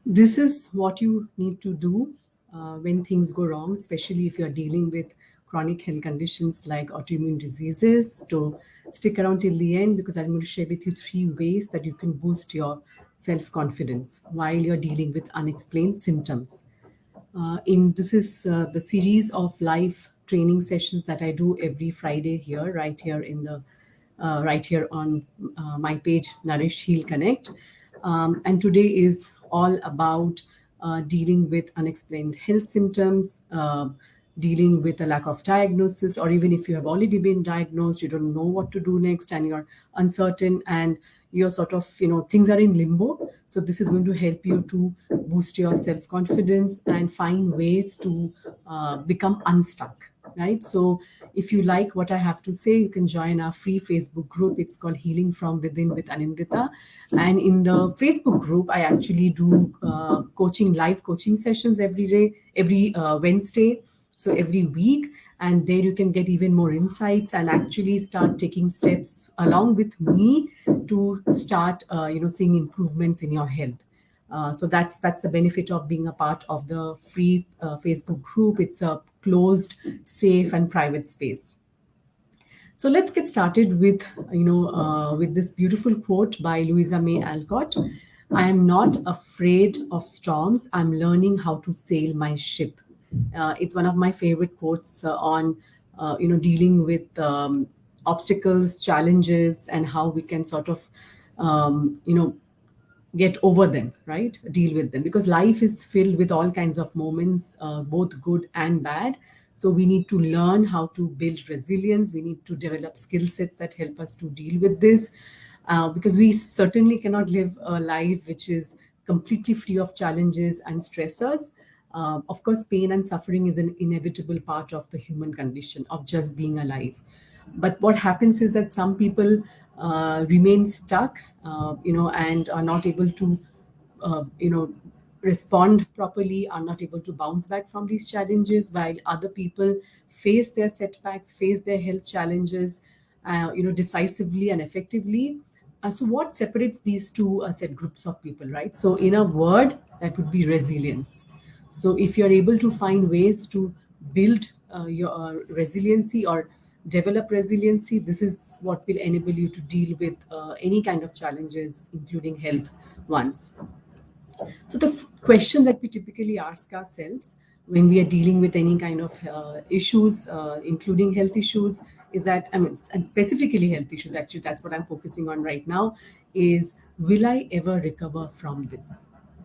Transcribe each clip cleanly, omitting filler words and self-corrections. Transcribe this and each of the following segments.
This is what you need to do when things go wrong, especially if you're dealing with chronic health conditions like autoimmune diseases. To stick around till the end, because I'm going to share with you 3 ways that you can boost your self confidence while you're dealing with unexplained symptoms. In This is the series of live training sessions that I do every Friday here, right here on my page, Nourish Heal Connect. And today is all about dealing with unexplained health symptoms, dealing with a lack of diagnosis, or even if you have already been diagnosed, you don't know what to do next, and you're uncertain, and you're sort of, things are in limbo. So this is going to help you to boost your self confidence and find ways to become unstuck, right? So if you like what I have to say, you can join our free Facebook group. It's called Healing from Within with Anindita. And in the Facebook group, I actually do live coaching sessions every day, every Wednesday, so every week. And there you can get even more insights and actually start taking steps along with me to start seeing improvements in your health. So that's the benefit of being a part of the free Facebook group. It's a closed, safe, and private space. So let's get started with with this beautiful quote by Louisa May Alcott. I am not afraid of storms. I'm learning how to sail my ship. It's one of my favorite quotes on dealing with obstacles, challenges, and how we can sort of get over them, right? Deal with them, because life is filled with all kinds of moments, both good and bad. So we need to learn how to build resilience. We need to develop skill sets that help us to deal with this, because we certainly cannot live a life which is completely free of challenges and stressors. Of course, pain and suffering is an inevitable part of the human condition of just being alive. But what happens is that some people remain stuck, and are not able to, respond properly, are not able to bounce back from these challenges, while other people face their setbacks, face their health challenges, decisively and effectively. So what separates these two set groups of people, right? So in a word, that would be resilience. So if you're able to find ways to build your resiliency or develop resiliency, this is what will enable you to deal with any kind of challenges, including health ones. So the question that we typically ask ourselves when we are dealing with any kind of issues, including health issues, is that, I mean, and specifically health issues, actually, that's what I'm focusing on right now, is will I ever recover from this?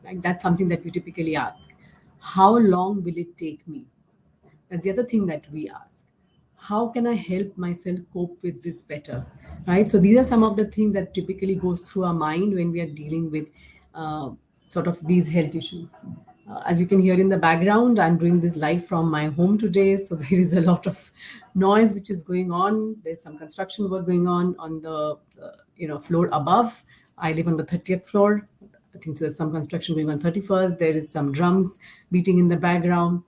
Like, that's something that we typically ask. How long will it take me? That's the other thing that we ask. How can I help myself cope with this better? Right. So these are some of the things that typically goes through our mind when we are dealing with uh, sort of these health issues. As you can hear in the background, I'm doing this live from my home today, so there is a lot of noise which is going on. There's some construction work going on the floor above. I live on the 30th floor. I think there's some construction going on 31st. There is some drums beating in the background.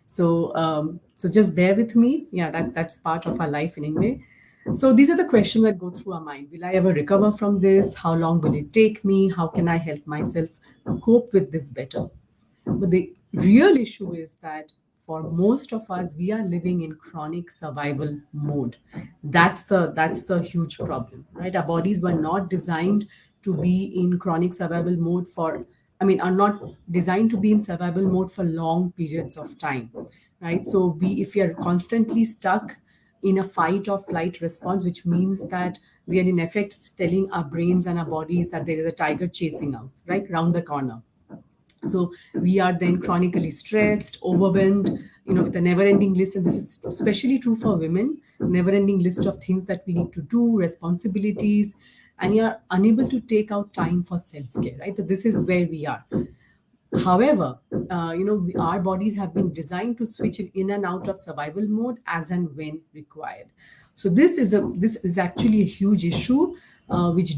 So just bear with me. Yeah, that's part of our life anyway. So these are the questions that go through our mind. Will I ever recover from this? How long will it take me? How can I help myself cope with this better? But the real issue is that for most of us, we are living in chronic survival mode. That's the huge problem, right? Our bodies were not designed to be in chronic survival mode for, I mean, are not designed to be in survival mode for long periods of time, right? So if we are constantly stuck in a fight or flight response, which means that we are in effect telling our brains and our bodies that there is a tiger chasing us, right, round the corner. So we are then chronically stressed, overwhelmed, with a never-ending list. And this is especially true for women, never-ending list of things that we need to do, responsibilities, and you're unable to take out time for self-care, right? So this is where we are. However, our bodies have been designed to switch in and out of survival mode as and when required. So this is actually a huge issue, which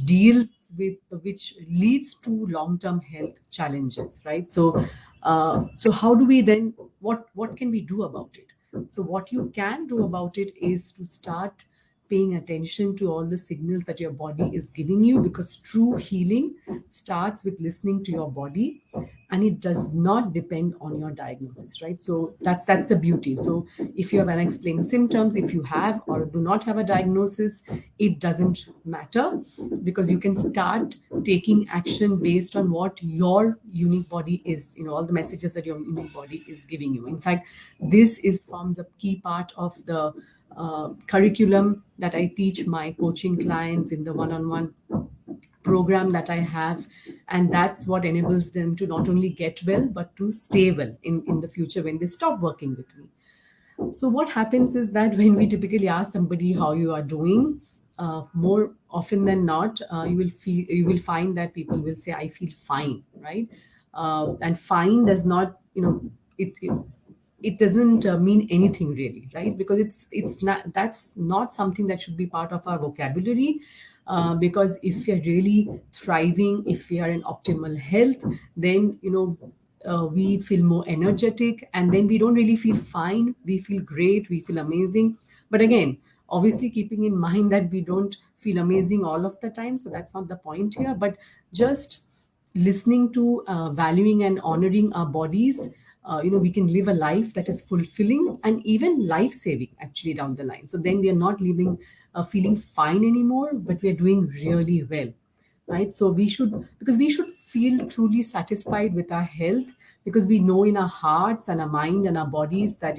leads to long-term health challenges, right? So how do we then, what can we do about it? So what you can do about it is to start paying attention to all the signals that your body is giving you, because true healing starts with listening to your body, and it does not depend on your diagnosis, right? So that's the beauty. So if you have unexplained symptoms, if you have or do not have a diagnosis, it doesn't matter, because you can start taking action based on what your unique body is, all the messages that your unique body is giving you. In fact, this is forms a key part of the curriculum that I teach my coaching clients in the one-on-one program that I have. And that's what enables them to not only get well, but to stay well in the future when they stop working with me. So what happens is that when we typically ask somebody how you are doing, more often than not, you will find that people will say, "I feel fine," right? And fine does not, it doesn't mean anything really, right? Because it's not, that's not something that should be part of our vocabulary. Because if you're really thriving, if we are in optimal health, then we feel more energetic, and then we don't really feel fine, we feel great, we feel amazing. But again, obviously keeping in mind that we don't feel amazing all of the time, so that's not the point here. But just listening to, valuing and honoring our bodies, we can live a life that is fulfilling and even life saving actually down the line. So then we are not living feeling fine anymore, but we are doing really well, right? So we should feel truly satisfied with our health, because we know in our hearts and our mind and our bodies that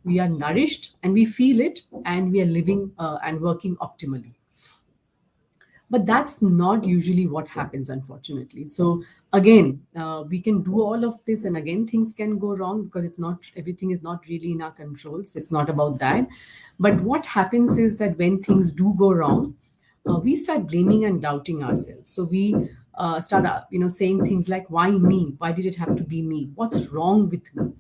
we are nourished, and we feel it, and we are living and working optimally. But that's not usually what happens, unfortunately. So again, we can do all of this, and again things can go wrong, because it's not, everything is not really in our control, so it's not about that. But what happens is that when things do go wrong, we start blaming and doubting ourselves. So we start saying things like, "Why me? Why did it have to be me? What's wrong with me?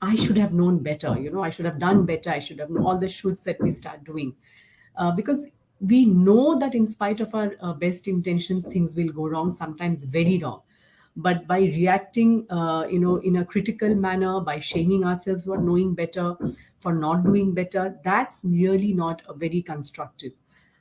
I should have known better. I should have done better. I should have known," all the shoulds that we start doing. Because we know that in spite of our best intentions, things will go wrong, sometimes very wrong. But by reacting, in a critical manner, by shaming ourselves for knowing better, for not doing better, that's really not a very constructive.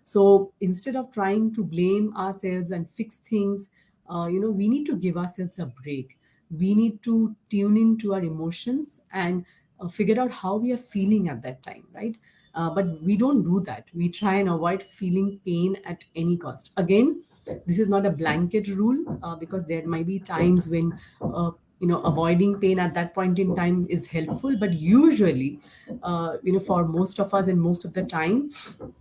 So instead of trying to blame ourselves and fix things, we need to give ourselves a break. We need to tune into our emotions and figure out how we are feeling at that time, right? But we don't do that. We try and avoid feeling pain at any cost. Again, this is not a blanket rule, because there might be times when avoiding pain at that point in time is helpful. But usually, for most of us and most of the time,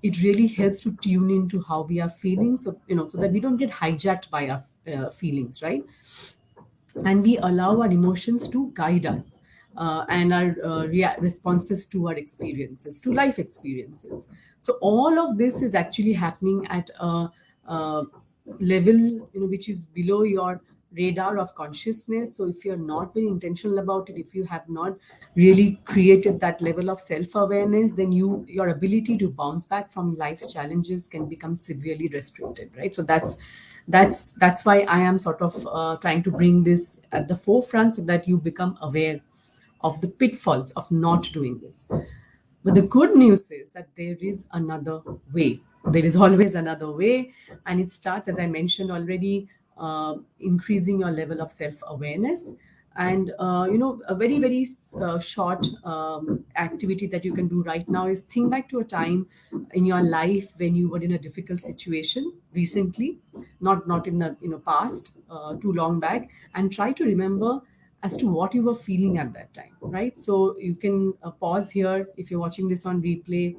it really helps to tune into how we are feeling, so so that we don't get hijacked by our feelings, right? And we allow our emotions to guide us, and our responses to our experiences, to life experiences. So all of this is actually happening at a level which is below your radar of consciousness. So if you're not very intentional about it, if you have not really created that level of self-awareness, then your ability to bounce back from life's challenges can become severely restricted, right? So that's why I am sort of trying to bring this at the forefront, so that you become aware of the pitfalls of not doing this. But the good news is that there is another way. There is always another way. And it starts, as I mentioned already, increasing your level of self awareness. And, a very, very short activity that you can do right now is think back to a time in your life when you were in a difficult situation recently, not in the past, too long back, and try to remember as to what you were feeling at that time, right? So you can pause here if you're watching this on replay,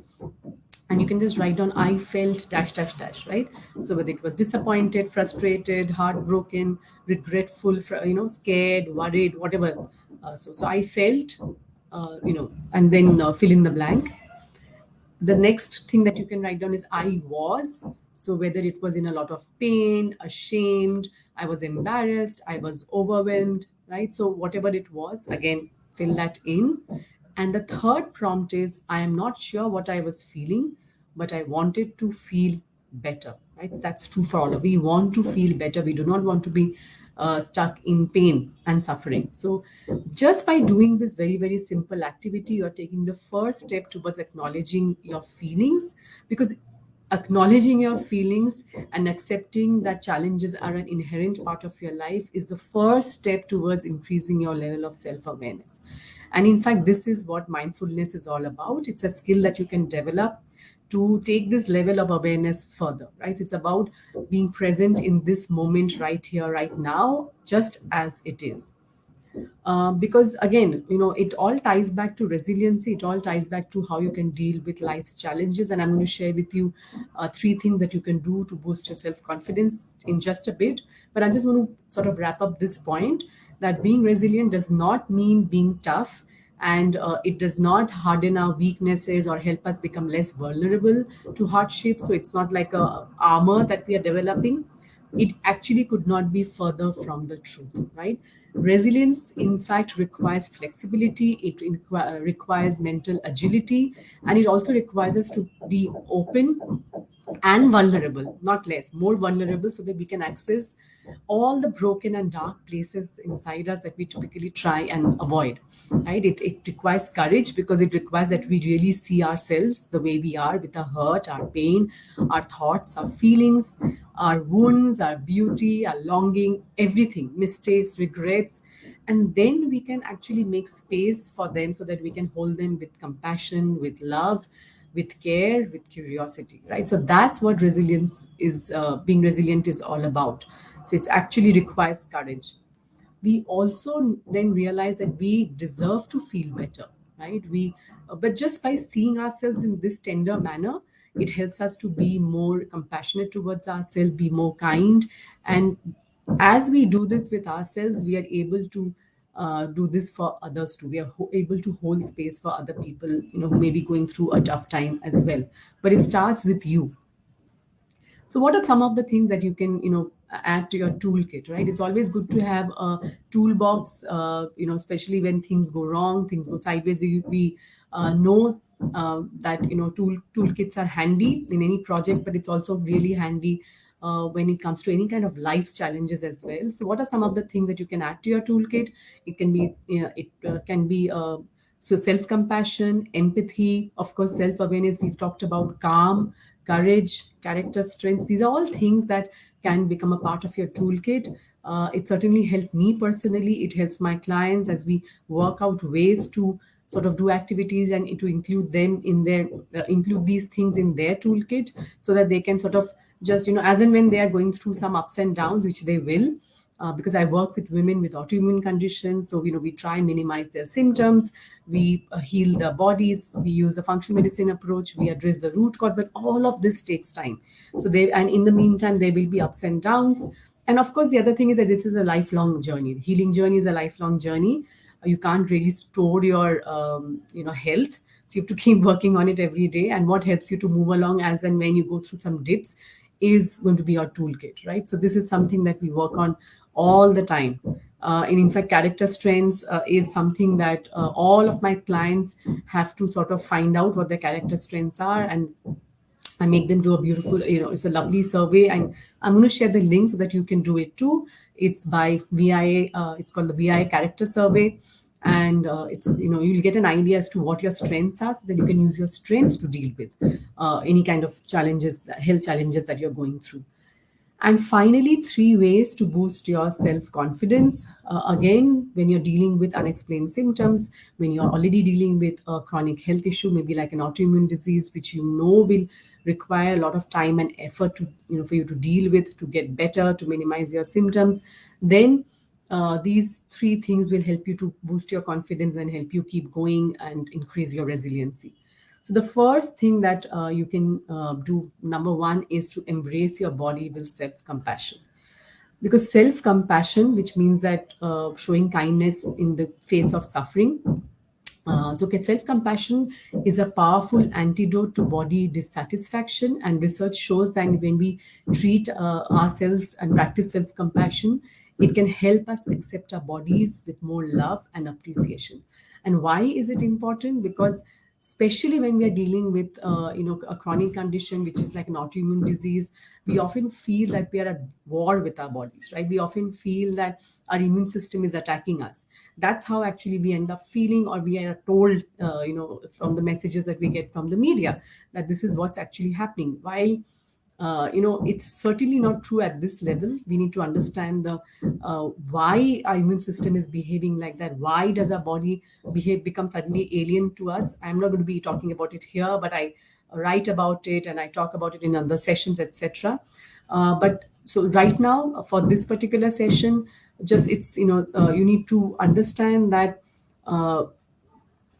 and you can just write down, "I felt dash dash dash," right? So whether it was disappointed, frustrated, heartbroken, regretful, scared, worried, whatever. So I felt, and then fill in the blank. The next thing that you can write down is, "I was." So whether it was in a lot of pain, ashamed, I was embarrassed, I was overwhelmed, right? So whatever it was, again, fill that in. And the third prompt is, "I am not sure what I was feeling, but I wanted to feel better," right? That's true for all of. We want to feel better. We do not want to be stuck in pain and suffering. So just by doing this very, very simple activity, you're taking the first step towards acknowledging your feelings. Because acknowledging your feelings and accepting that challenges are an inherent part of your life is the first step towards increasing your level of self awareness. And in fact, this is what mindfulness is all about. It's a skill that you can develop to take this level of awareness further, right? It's about being present in this moment, right here, right now, just as it is. Because again, it all ties back to resiliency. It all ties back to how you can deal with life's challenges. And I'm going to share with you three things that you can do to boost your self-confidence in just a bit. But I just want to sort of wrap up this point, that being resilient does not mean being tough, and it does not harden our weaknesses or help us become less vulnerable to hardship. So it's not like a armor that we are developing. It actually could not be further from the truth, right? Resilience, in fact, requires flexibility, it requires mental agility, and it also requires us to be open and vulnerable, not less, more vulnerable, so that we can access all the broken and dark places inside us that we typically try and avoid. Right? It requires courage, because it requires that we really see ourselves the way we are, with our hurt, our pain, our thoughts, our feelings, our wounds, our beauty, our longing, everything, mistakes, regrets. And then we can actually make space for them so that we can hold them with compassion, with love, with care, with curiosity, right? So that's what resilience is, being resilient is all about. So it actually requires courage. We also then realize that we deserve to feel better, right? But just by seeing ourselves in this tender manner, it helps us to be more compassionate towards ourselves, be more kind. And as we do this with ourselves, we are able to do this for others too. We are able to hold space for other people, who may be going through a tough time as well. But it starts with you. So, what are some of the things that you can, add to your toolkit, right? It's always good to have a toolbox, especially when things go wrong, things go sideways. We know that, toolkits are handy in any project, but it's also really handy when it comes to any kind of life's challenges as well. So, what are some of the things that you can add to your toolkit? It can be, it can be. So self compassion, empathy, of course, self awareness, we've talked about calm, courage, character strengths. These are all things that can become a part of your toolkit. It certainly helped me personally. It helps my clients as we work out ways to sort of do activities and to include them in their include these things in their toolkit, so that they can sort of just, as and when they are going through some ups and downs, which they will, because I work with women with autoimmune conditions. So, we try and minimize their symptoms. We heal their bodies. We use a functional medicine approach. We address the root cause, but all of this takes time. And in the meantime, there will be ups and downs. And of course, the other thing is that this is a lifelong journey. The healing journey is a lifelong journey. You can't really store your, health. So you have to keep working on it every day. And what helps you to move along as and when you go through some dips is going to be our toolkit, right? So this is something that we work on all the time. And in fact, character strengths is something that all of my clients have to sort of find out what their character strengths are, and I make them do a beautiful, it's a lovely survey, and I'm going to share the link so that you can do it too. It's by VIA. It's called the VIA Character Survey, and it's, you'll get an idea as to what your strengths are, so that you can use your strengths to deal with any kind of challenges, health challenges that you're going through. And finally, three ways to boost your self confidence. Again, when you're dealing with unexplained symptoms, when you're already dealing with a chronic health issue, maybe like an autoimmune disease, which will require a lot of time and effort to, for you to deal with, to get better, to minimize your symptoms, then these three things will help you to boost your confidence and help you keep going and increase your resiliency. So the first thing that you can do, number one, is to embrace your body with self-compassion. Because self-compassion, which means that showing kindness in the face of suffering. Self-compassion is a powerful antidote to body dissatisfaction, and research shows that when we treat ourselves and practice self-compassion, it can help us accept our bodies with more love and appreciation. And why is it important? Because especially when we are dealing with a chronic condition which is like an autoimmune disease. We often feel that we are at war with our bodies, right? We often feel that our immune system is attacking us. That's how actually we end up feeling, or we are told, from the messages that we get from the media, that this is what's actually happening. While it's certainly not true at this level. We need to understand the why our immune system is behaving like that. Why does our body become suddenly alien to us? I'm not going to be talking about it here, but I write about it and I talk about it in other sessions, etc. But so right now, for this particular session, just it's you need to understand that.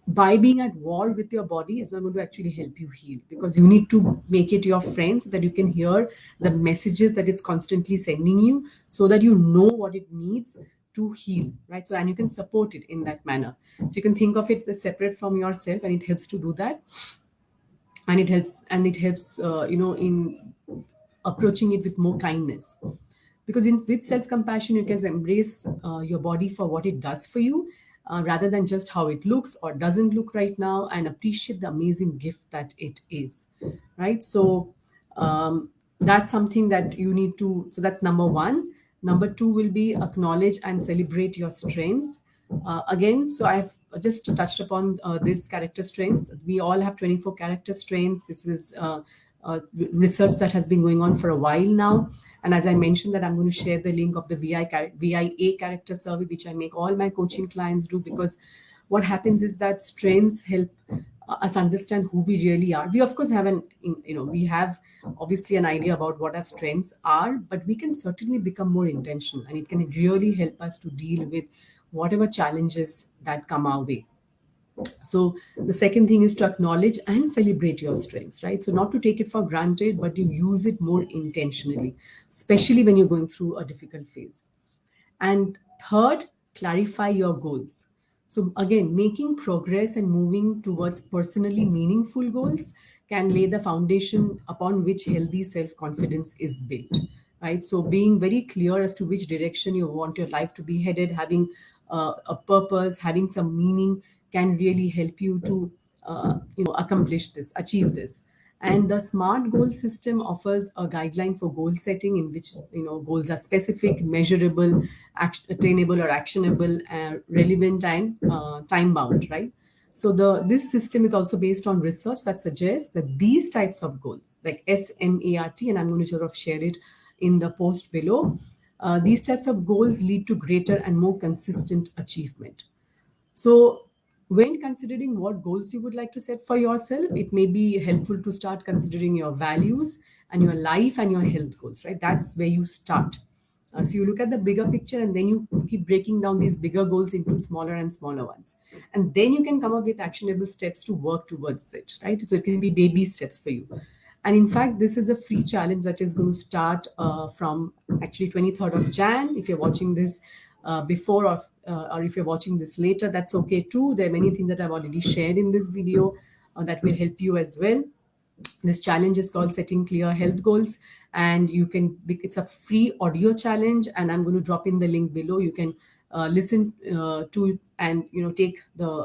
By being at war with your body is not going to actually help you heal, because you need to make it your friend so that you can hear the messages that it's constantly sending you, so that you know what it needs to heal, right? So, and you can support it in that manner. So you can think of it as separate from yourself, and it helps to do that. And it helps in approaching it with more kindness, because with self-compassion you can embrace your body for what it does for you, rather than just how it looks or doesn't look right now, and appreciate the amazing gift that it is, right? So that's something that you need to, so that's number one. Number two will be acknowledge and celebrate your strengths. Again, so I've just touched upon these character strengths. We all have 24 character strengths. This is research that has been going on for a while now. And as I mentioned, that I'm going to share the link of the VIA character survey, which I make all my coaching clients do, because what happens is that strengths help us understand who we really are. We of course have we have obviously an idea about what our strengths are, but we can certainly become more intentional, and it can really help us to deal with whatever challenges that come our way. So the second thing is to acknowledge and celebrate your strengths, right? So not to take it for granted, but you use it more intentionally, especially when you're going through a difficult phase. And third, clarify your goals. So again, making progress and moving towards personally meaningful goals can lay the foundation upon which healthy self-confidence is built, right? So being very clear as to which direction you want your life to be headed, having a purpose, having some meaning, can really help you to accomplish this, achieve this. And the smart goal system offers a guideline for goal setting, in which goals are specific, measurable, attainable or actionable, relevant, and time bound, right? So the this system is also based on research that suggests that these types of goals, like SMART, and I'm going to sort of share it in the post below, these types of goals lead to greater and more consistent achievement. So, when considering what goals you would like to set for yourself, it may be helpful to start considering your values and your life and your health goals, right? That's where you start. So, you look at the bigger picture, and then you keep breaking down these bigger goals into smaller and smaller ones. And then you can come up with actionable steps to work towards it, right? So, it can be baby steps for you. And in fact, this is a free challenge that is going to start from actually 23rd of Jan. If you're watching this before, or if you're watching this later, that's okay too. There are many things that I've already shared in this video that will help you as well. This challenge is called Setting Clear Health Goals, and it's a free audio challenge, and I'm going to drop in the link below. You can listen to, and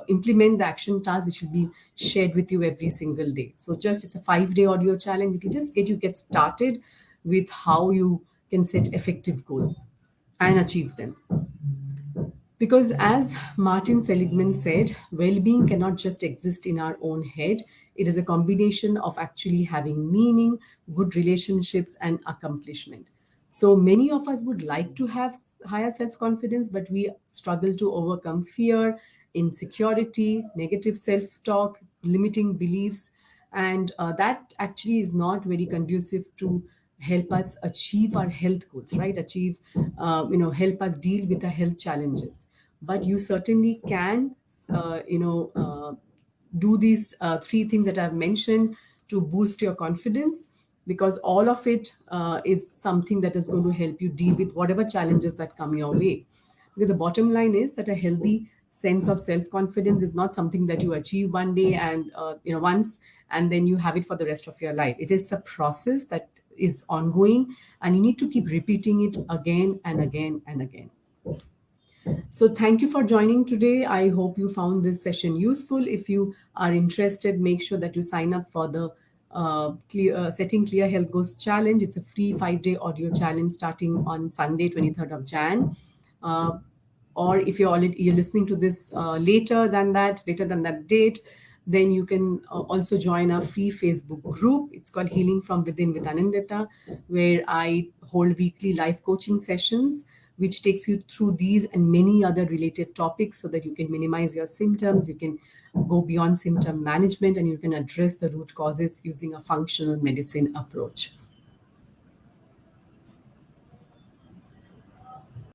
implement the action task, which will be shared with you every single day. So just, it's a 5-day audio challenge. It will just get started with how you can set effective goals and achieve them. Because, as Martin Seligman said, well being cannot just exist in our own head. It is a combination of actually having meaning, good relationships, and accomplishment. So, many of us would like to have higher self confidence, but we struggle to overcome fear, insecurity, negative self talk, limiting beliefs. And that actually is not very conducive to help us achieve our health goals, right? Help us deal with the health challenges. But you certainly can do these three things that I've mentioned to boost your confidence, because all of it is something that is going to help you deal with whatever challenges that come your way. Because the bottom line is that a healthy sense of self-confidence is not something that you achieve one day and once, and then you have it for the rest of your life. It is a process that is ongoing, and you need to keep repeating it again and again and again. So, thank you for joining today. I hope you found this session useful. If you are interested, make sure that you sign up for the Setting Clear Health Goals Challenge. It's a free 5-day audio challenge starting on Sunday, 23rd of Jan. Uh, or if you're listening to this later than that date, then you can also join our free Facebook group. It's called Healing from Within with Anindita, where I hold weekly life coaching sessions which takes you through these and many other related topics so that you can minimize your symptoms, you can go beyond symptom management, and you can address the root causes using a functional medicine approach.